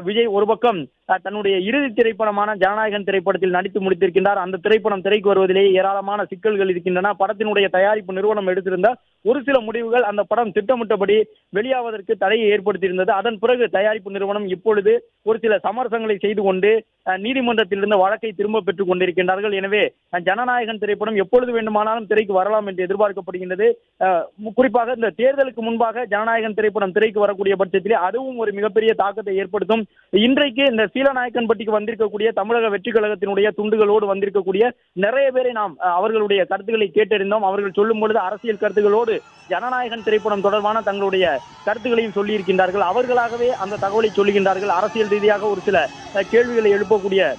விஜய் ஒரு பக்கம் தன்னுடைய இறுதி திரைப்படமான ஜனநாயகன் திரைப்படத்தில் நடித்து முடித்திருக்கின்றார். அந்த திரைப்படம் திரைக்கு வருவதிலேயே ஏராளமான சிக்கல்கள் இருக்கின்றன. படத்தினுடைய தயாரிப்பு நிறுவனம் எடுத்திருந்த ஒரு சில முடிவுகள் அந்த படம் திட்டமிட்டபடி வெளியாவதற்கு தடையை ஏற்படுத்தியிருந்தது. அதன் பிறகு தயாரிப்பு நிறுவனம் இப்பொழுது ஒரு சில சமரசங்களை செய்து கொண்டு நீதிமன்றத்திலிருந்து வழக்கை திரும்ப பெற்றுக் கொண்டிருக்கின்றார்கள். எனவே ஜனநாயகன் திரைப்படம் எப்பொழுது வேண்டுமானாலும் திரைக்கு வரலாம் என்று எதிர்பார்க்கப்படுகின்றது. குறிப்பாக இந்த தேர்தலுக்கு முன்பாக ஜனநாயகன் திரைப்படம் திரைக்கு வரக்கூடிய பட்சத்திலே அதுவும் ஒரு மிகப்பெரிய தாக்கத்தை ஏற்படுத்தும். இன்றைக்கு இந்த சீலநாயக்கன்பட்டிக்கு வந்திருக்கக்கூடிய தமிழக வெற்றி கழகத்தினுடைய துண்டுகளோடு வந்திருக்கக்கூடிய நிறைய பேரை நாம் அவர்களுடைய கருத்துக்களை கேட்டறிந்தோம். அவர்கள் சொல்லும் பொழுது அரசியல் கருத்துகளோடு ஜனநாயகன் திரைப்படம் தொடர்பான தங்களுடைய கருத்துக்களையும் சொல்லி இருக்கின்றார்கள். அவர்களாகவே அந்த தகவலை சொல்லுகின்றார்கள். அரசியல் ரீதியாக ஒரு சில கேள்விகளை எழுப்பக்கூடிய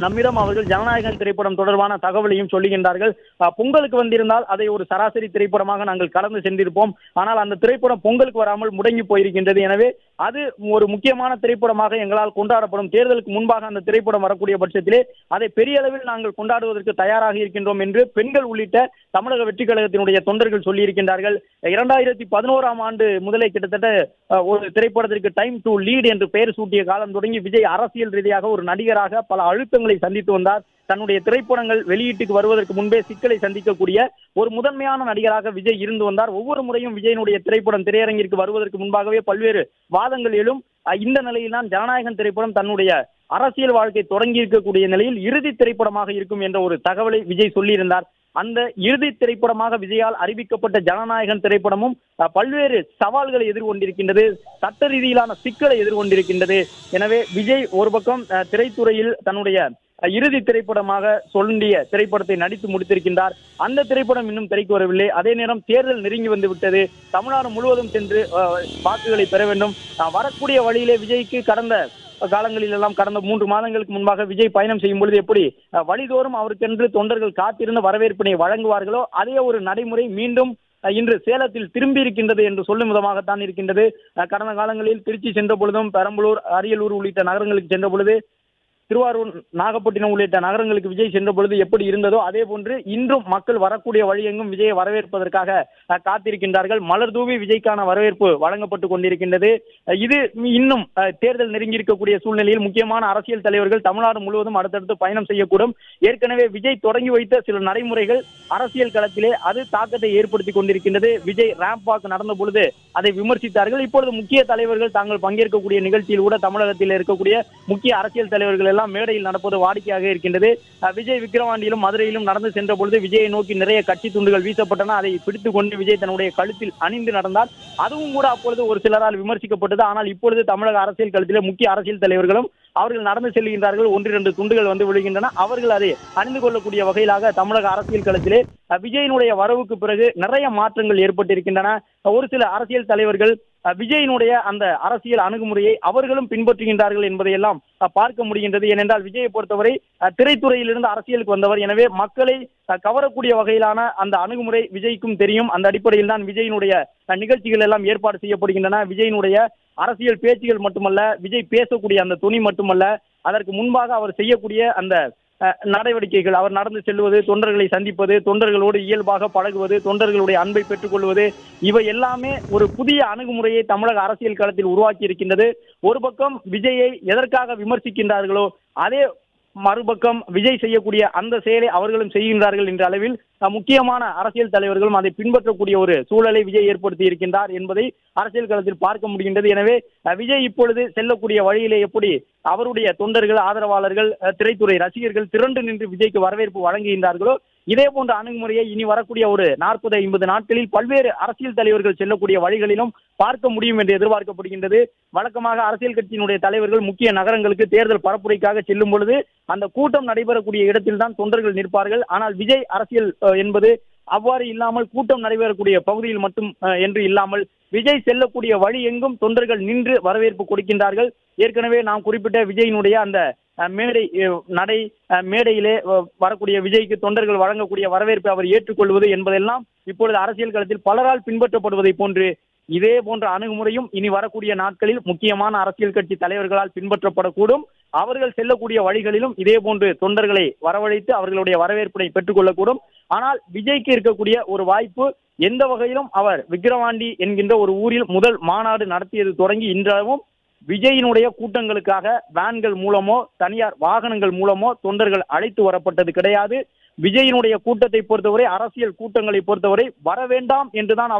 நம்மிடம் அவர்கள் ஜனநாயகன் திரைப்படம் தொடர்பான தகவலையும் சொல்லுகின்றார்கள். பொங்கலுக்கு வந்திருந்தால் அதை ஒரு சராசரி திரைப்படமாக நாங்கள் கடந்து சென்றிருப்போம். ஆனால் அந்த திரைப்படம் பொங்கலுக்கு வராமல் முடங்கி போயிருக்கின்றது. எனவே அது ஒரு முக்கியமான திரைப்படமாக எங்களால் கொண்டாடப்படும். தேர்தலுக்கு முன்பாக அந்த திரைப்படம் வரக்கூடிய பட்சத்திலே அதை பெரிய அளவில் நாங்கள் கொண்டாடுவதற்கு தயாராக இருக்கின்றோம் என்று பெண்கள் உள்ளிட்ட தமிழக வெற்றி கழகத்தினுடைய தொண்டர்கள் சொல்லியிருக்கின்றார்கள். 2011ஆம் ஆண்டு முதலே கிட்டத்தட்ட ஒரு திரைப்படத்திற்கு டைம் டு லீட் என்று பெயர் சூட்டிய காலம் தொடங்கி விஜய் அரசியல் ரீதியாக ஒரு நடிகராக பல அழுத்தங்களை சந்தித்து வந்தார். தன்னுடைய திரைப்படங்கள் வெளியீட்டுக்கு வருவதற்கு முன்பே சிக்கலை சந்திக்கக்கூடிய ஒரு முதன்மையான நடிகராக விஜய் இருந்து வந்தார். ஒவ்வொரு முறையும் விஜயனுடைய திரைப்படம் திரையரங்கிற்கு வருவதற்கு முன்பாகவே பல்வேறு வாதங்கள் எழும். இந்த நிலையில்தான் ஜனநாயகன் திரைப்படம் தன்னுடைய அரசியல் வாழ்க்கை தொடங்கி இருக்கக்கூடிய நிலையில் இறுதி திரைப்படமாக இருக்கும் என்ற ஒரு தகவலை விஜய் சொல்லியிருந்தார். அந்த இறுதி திரைப்படமாக விஜயால் அறிவிக்கப்பட்ட ஜனநாயகன் திரைப்படமும் பல்வேறு சவால்களை எதிர்கொண்டிருக்கின்றது, சட்ட ரீதியிலான சிக்கலை எதிர்கொண்டிருக்கின்றது. எனவே விஜய் ஒரு பக்கம் திரைத்துறையில் தன்னுடைய இறுதி திரைப்படமாக சொல்லிய திரைப்படத்தை நடித்து முடித்திருக்கின்றார். அந்த திரைப்படம் இன்னும் திரைக்கு வரவில்லை. அதே நேரம் தேர்தல் நெருங்கி வந்து விட்டது. தமிழ்நாடு முழுவதும் சென்று வாக்குகளை பெற வேண்டும். வரக்கூடிய வழியிலே விஜய்க்கு கடந்த காலங்களில் எல்லாம் கடந்த 3 மாதங்களுக்கு முன்பாக விஜய் பயணம் செய்யும் பொழுது எப்படி வழிதோறும் அவருக்கென்று தொண்டர்கள் காத்திருந்த வரவேற்பினை வழங்குவார்களோ அதே ஒரு நடைமுறை மீண்டும் இன்று சேலத்தில் திரும்பி இருக்கின்றது என்று சொல்லும் விதமாகத்தான் இருக்கின்றது. கடந்த காலங்களில் திருச்சி சென்ற பொழுதும், பெரம்பலூர், அரியலூர் உள்ளிட்ட நகரங்களுக்கு சென்ற பொழுது, திருவாரூர், நாகப்பட்டினம் உள்ளிட்ட நகரங்களுக்கு விஜய் சென்ற பொழுது எப்படி இருந்ததோ அதே போன்று இன்றும் மக்கள் வரக்கூடிய வழியெங்கும் விஜயை வரவேற்பதற்காக காத்திருக்கின்றார்கள். மலர் தூவி விஜய்க்கான வரவேற்பு வழங்கப்பட்டுக் கொண்டிருக்கின்றது. இது இன்னும் தேர்தல் நெருங்கி இருக்கக்கூடிய சூழ்நிலையில் முக்கியமான அரசியல் தலைவர்கள் தமிழ்நாடு முழுவதும் அடுத்தடுத்து பயணம் செய்யக்கூடும். ஏற்கனவே விஜய் தொடங்கி வைத்த சில நடைமுறைகள் அரசியல் களத்திலே அது தாக்கத்தை ஏற்படுத்தி கொண்டிருக்கின்றது. விஜய் ரேம்ப் வாக் நடந்த பொழுது அதை விமர்சித்தார்கள். இப்பொழுது முக்கிய தலைவர்கள் தாங்கள் பங்கேற்கக்கூடிய நிகழ்ச்சியில் கூட தமிழகத்தில் இருக்கக்கூடிய முக்கிய அரசியல் தலைவர்கள் எல்லாம் மேடையில் நடப்பது வாடிக்கையாக இருக்கின்றது. விஜய் விக்கிரவாண்டியிலும் மதுரையிலும் நடந்து சென்ற பொழுது விஜயை நோக்கி நிறைய கட்சி துண்டுகள் வீசப்பட்டன. அதை பிடித்துக் கொண்டு விஜய் தன்னுடைய கழுத்தில் அணிந்து நடந்தார். அதுவும் கூட அப்பொழுது ஒரு சிலரால் விமர்சிக்கப்பட்டது. ஆனால் இப்பொழுது தமிழக அரசியல் களத்திலே முக்கிய அரசியல் தலைவர்களும் அவர்கள் நடந்து செல்கின்றார்கள். 1-2 துண்டுகள் வந்து விழுகின்றன. அவர்கள் அதை அணிந்து கொள்ளக்கூடிய வகையிலாக தமிழக அரசியல் களத்திலே விஜயினுடைய வரவுக்கு பிறகு நிறைய மாற்றங்கள் ஏற்பட்டிருக்கின்றன. ஒரு சில அரசியல் தலைவர்கள் விஜயினுடைய அந்த அரசியல் அணுகுமுறையை அவர்களும் பின்பற்றுகின்றார்கள் என்பதையெல்லாம் பார்க்க முடிகின்றது. ஏனென்றால் விஜயை பொறுத்தவரை திரைத்துறையிலிருந்து அரசியலுக்கு வந்தவர். எனவே மக்களை கவரக்கூடிய வகையிலான அந்த அணுகுமுறை விஜய்க்கும் தெரியும். அந்த அடிப்படையில் தான் விஜயினுடைய நிகழ்ச்சிகள் எல்லாம் ஏற்பாடு செய்யப்படுகின்றன. விஜயினுடைய அரசியல் பேச்சுகள் மட்டுமல்ல, விஜய் பேசக்கூடிய அந்த துணி மட்டுமல்ல, அதற்கு முன்பாக அவர் செய்யக்கூடிய அந்த நடவடிக்கைகள், அவர் நடந்து செல்வது, தொண்டர்களை சந்திப்பது, தொண்டர்களோடு இயல்பாக பழகுவது, தொண்டர்களுடைய அன்பை பெற்றுக் கொள்வது, இவை எல்லாமே ஒரு புதிய அணுகுமுறையை தமிழக அரசியல் களத்தில் உருவாக்கி இருக்கின்றது. ஒரு பக்கம் விஜயை எதற்காக விமர்சிக்கின்றார்களோ அதே மறுபக்கம் விஜய் செய்யக்கூடிய அந்த செயலை அவர்களும் செய்கின்றார்கள் என்ற அளவில் முக்கியமான அரசியல் தலைவர்களும் அதை பின்பற்றக்கூடிய ஒரு சூழலை விஜய் ஏற்படுத்தி இருக்கின்றார் என்பதை அரசியல் களத்தில் பார்க்க முடிகின்றது. எனவே விஜய் இப்பொழுது செல்லக்கூடிய வழியிலே எப்படி அவருடைய தொண்டர்கள், ஆதரவாளர்கள், திரைத்துறை ரசிகர்கள் திரண்டு நின்று விஜய்க்கு வரவேற்பு வழங்குகின்றார்களோ இதே போன்ற அணுகுமுறையை இனி வரக்கூடிய ஒரு 40-50 நாட்களில் பல்வேறு அரசியல் தலைவர்கள் செல்லக்கூடிய வழிகளிலும் பார்க்க முடியும் என்று எதிர்பார்க்கப்படுகின்றது. வழக்கமாக அரசியல் கட்சியினுடைய தலைவர்கள் முக்கிய நகரங்களுக்கு தேர்தல் பரப்புரைக்காக செல்லும் பொழுது அந்த கூட்டம் நடைபெறக்கூடிய இடத்தில் தான் தொண்டர்கள் நிற்பார்கள். ஆனால் விஜய் அரசியல் என்பது அவ்வாறு இல்லாமல் கூட்டம் நடைபெறக்கூடிய பகுதியில் மட்டும் என்று இல்லாமல் விஜய் செல்லக்கூடிய வழி எங்கும் தொண்டர்கள் நின்று வரவேற்பு கொடுக்கின்றார்கள். ஏற்கனவே நாம் குறிப்பிட்ட விஜயினுடைய அந்த மேடை நடை, மேடையிலே வரக்கூடிய விஜய்க்கு தொண்டர்கள் வழங்கக்கூடிய வரவேற்பை அவர் ஏற்றுக்கொள்வது என்பதெல்லாம் இப்பொழுது அரசியல் களத்தில் பலரால் பின்பற்றப்படுவதை போன்று இதே போன்ற அணுகுமுறையும் இனி வரக்கூடிய நாட்களில் முக்கியமான அரசியல் கட்சி தலைவர்களால் பின்பற்றப்படக்கூடும். அவர்கள் செல்லக்கூடிய வழிகளிலும் இதே போன்று தொண்டர்களை வரவழைத்து அவர்களுடைய வரவேற்பினை பெற்றுக் கொள்ளக்கூடும். ஆனால் விஜய்க்கு இருக்கக்கூடிய ஒரு வாய்ப்பு, எந்த வகையிலும் அவர் விக்கிரவாண்டி என்கின்ற ஒரு ஊரில் முதல் மாநாடு நடத்தியது தொடங்கி இன்றளவும் விஜயினுடைய கூட்டங்களுக்காக வேன்கள் மூலமோ தனியார் வாகனங்கள் மூலமோ தொண்டர்கள் அழைத்து வரப்பட்டது கிடையாது. விஜயினுடைய கூட்டத்தை பொறுத்தவரை, அரசியல் கூட்டங்களை பொறுத்தவரை வர வேண்டாம் என்றுதான்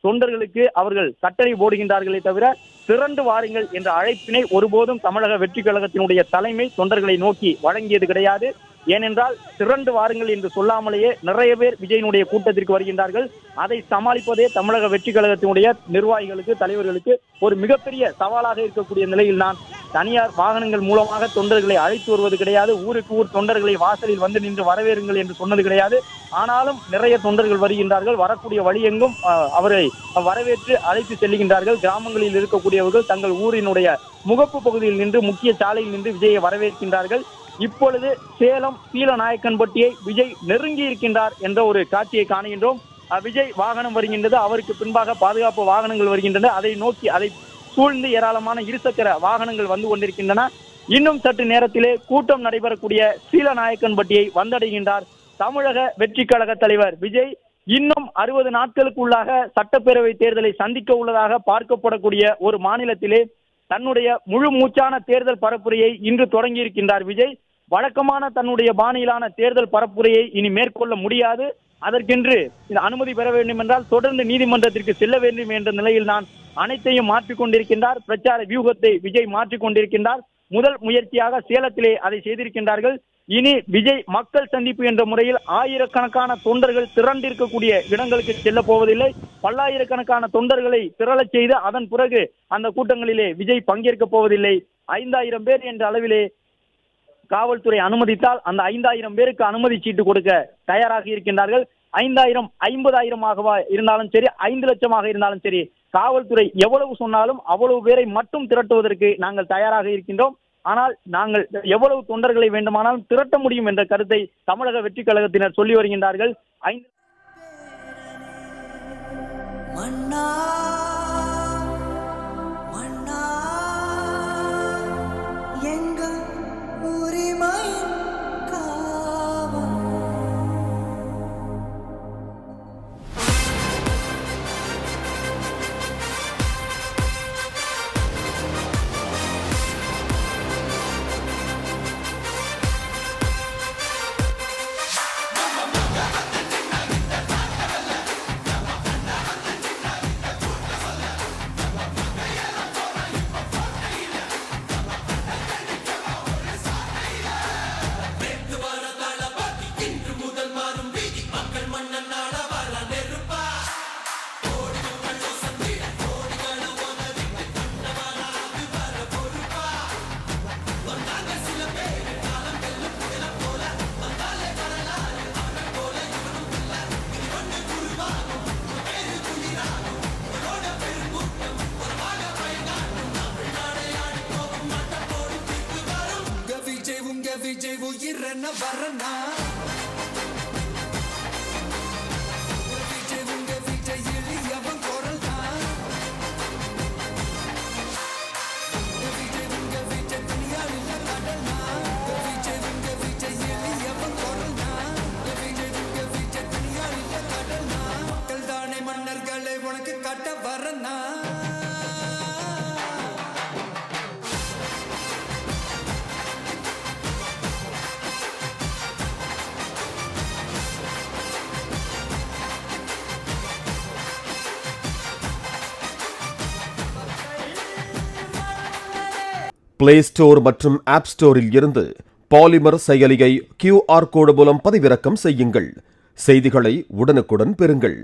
தொண்டர்களுக்கு அவர்கள் கட்டளை போடுகின்றார்களே தவிர, திரண்டு வாருங்கள் என்ற அழைப்பினை ஒருபோதும் தமிழக வெற்றி கழகத்தினுடைய தலைமை தொண்டர்களை நோக்கி வழங்கியது கிடையாது. ஏனென்றால் திரண்டு வாருங்கள் என்று சொல்லாமலேயே நிறைய பேர் விஜயினுடைய கூட்டத்திற்கு வருகின்றார்கள். அதை சமாளிப்பதே தமிழக வெற்றி கழகத்தினுடைய நிர்வாகிகளுக்கு, தலைவர்களுக்கு ஒரு மிகப்பெரிய சவாலாக இருக்கக்கூடிய நிலையில் நான் தனியார் வாகனங்கள் மூலமாக தொண்டர்களை அழைத்து வருவது கிடையாது. ஊருக்கு ஊர் தொண்டர்களை வாசலில் வந்து நின்று வரவேறுங்கள் என்று சொன்னது கிடையாது. ஆனாலும் நிறைய தொண்டர்கள் வருகின்றார்கள். வரக்கூடிய வழியெங்கும் அவரை வரவேற்று அழைத்து செல்லுகின்றார்கள். கிராமங்களில் இருக்கக்கூடியவர்கள் தங்கள் ஊரினுடைய முகப்பு பகுதியில் நின்று, முக்கிய சாலையில் நின்று விஜயை வரவேற்கின்றார்கள். இப்பொழுது சேலம் சீலநாயக்கன்பட்டியை விஜய் நெருங்கி இருக்கின்றார் என்ற ஒரு காட்சியை காணுகின்றோம். விஜய் வாகனம் வருகின்றது, அவருக்கு பின்பாக பாதுகாப்பு வாகனங்கள் வருகின்றன. அதை நோக்கி அதை சூழ்ந்து ஏராளமான இருசக்கர வாகனங்கள் வந்து கொண்டிருக்கின்றன. இன்னும் சற்று நேரத்திலே கூட்டம் நடைபெறக்கூடிய சீலநாயக்கன்பட்டியை வந்தடைகின்றார் தமிழக வெற்றி கழக தலைவர் விஜய். இன்னும் 60 நாட்களுக்குள்ளாக சட்டப்பேரவை தேர்தலை சந்திக்க உள்ளதாக பார்க்கப்படக்கூடிய ஒரு மாநிலத்திலே தன்னுடைய முழு மூச்சான தேர்தல் பரப்புரையை இன்று தொடங்கி இருக்கின்றார் விஜய். வழக்கமான தன்னுடைய பாணியிலான தேர்தல் பரப்புரையை இனி மேற்கொள்ள முடியாது. அதற்கென்று அனுமதி பெற வேண்டும் என்றால் தொடர்ந்து நீதிமன்றத்திற்கு செல்ல வேண்டும் என்ற நிலையில் நான் அனைத்தையும் மாற்றிக் கொண்டிருக்கின்றார். பிரச்சார வியூகத்தை விஜய் மாற்றிக் கொண்டிருக்கின்றார். முதல் முயற்சியாக சேலத்திலே அதை செய்திருக்கின்றார்கள். இனி விஜய் மக்கள் சந்திப்பு என்ற முறையில் ஆயிரக்கணக்கான தொண்டர்கள் திரண்டிருக்கக்கூடிய இடங்களுக்கு செல்ல போவதில்லை. பல்லாயிரக்கணக்கான தொண்டர்களை திரளச் செய்து அதன் பிறகு அந்த கூட்டங்களிலே விஜய் பங்கேற்க போவதில்லை. 5000 பேர் என்ற அளவிலே காவல்துறை அனுமதித்தால் அந்த 5000 பேருக்கு அனுமதி சீட்டு கொடுக்க தயாராக இருக்கின்றார்கள். 5000 50,000 இருந்தாலும் சரி, 5 லட்சமாக இருந்தாலும் சரி, காவல்துறை எவ்வளவு சொன்னாலும் அவ்வளவு பேரை மட்டும் திரட்டுவதற்கு நாங்கள் தயாராக இருக்கின்றோம். ஆனால் நாங்கள் எவ்வளவு தொண்டர்களை வேண்டுமானாலும் திரட்ட முடியும் என்ற கருத்தை தமிழக வெற்றி கழகத்தினர் சொல்லி வருகின்றார்கள். விஜய் உயிரன வரனா விஜய் இழியவன் குரல் தான். விஜய் துணியால் இல்ல கடனா. விஜய் இழியவன் குரல் தான். விஜய் துணியால் இல்ல கடனா. மக்கள் தானே மன்னர்களை உனக்கு காட்ட வரனா. பிளே ஸ்டோர் மற்றும் ஆப் ஸ்டோரில் இருந்து பாலிமர் செயலியை QR கோடு மூலம் பதிவிறக்கம் செய்யுங்கள். செய்திகளை உடனுக்குடன் பெறுங்கள்.